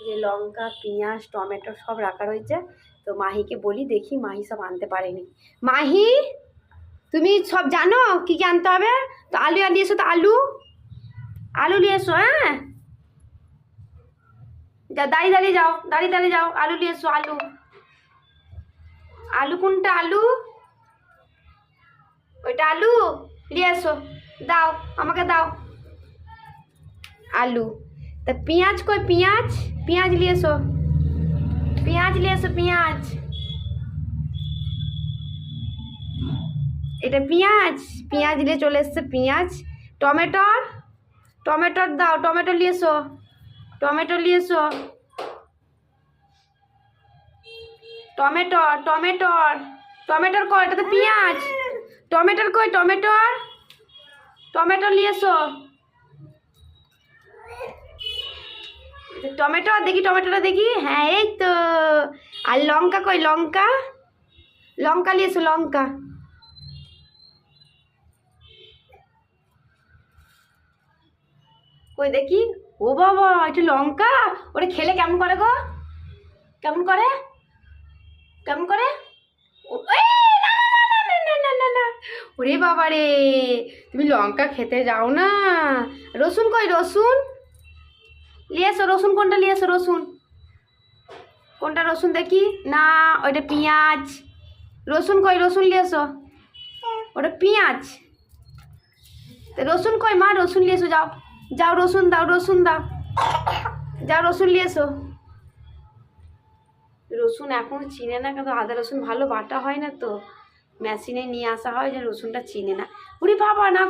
যে লঙ্কা পেঁয়াজ টমেটো সব রাখা রয়েছে। তো মাহিকে বলি, দেখি মাহি সব আনতে পারেনি। মাহি তুমি সব জানো কি কি আনতে হবে? তো আলু নিয়ে এসো, তো আলু নিয়ে এসো। হ্যাঁ দাঁড়িয়ে দাঁড়িয়ে যাও, আলু নিয়ে এসো। আলু কোনটা? আলু ওইটা আলু নিয়ে এসো, দাও আমাকে দাও আলু। তা পেঁয়াজ কই? পেঁয়াজ নিয়ে এসো, পেঁয়াজ। এটা পেঁয়াজ নিয়ে চলে এসছে পেঁয়াজ। টমেটোর দাও, টমেটো নিয়ে এসো। টমেটোর কই? এটা তো পেঁয়াজ। টমেটোর কই? টমেটো নিয়ে এসো। টমেটোটা দেখি। হ্যাঁ এই তো। আর লঙ্কা কই? লঙ্কা নিয়ে এসো, লঙ্কা। কই দেখি। ও বাবা, এটা লঙ্কা। ওটা খেলে কেমন করে গো? কেমন করে? না। ওরে বাবা রে, তুমি লঙ্কা খেতে যাও না। রসুন কই? রসুন নিয়ে এসো। রসুন কোনটা নিয়ে এসো? কোনটা রসুন দেখি? না ওইটা পেঁয়াজ। রসুন কই? রসুন নিয়ে এসো। ওটা পেঁয়াজ। রসুন কই মা? রসুন নিয়ে এসো, যাও রসুন দাও। যাও রসুন নিয়ে এসো। রসুন এখনো চিনে না, কিন্তু আদা রসুন ভালো বাটা হয় না, তো মেশিনে নিয়ে আসা হয় যে রসুনটা চিনে না। উরি বাবা, না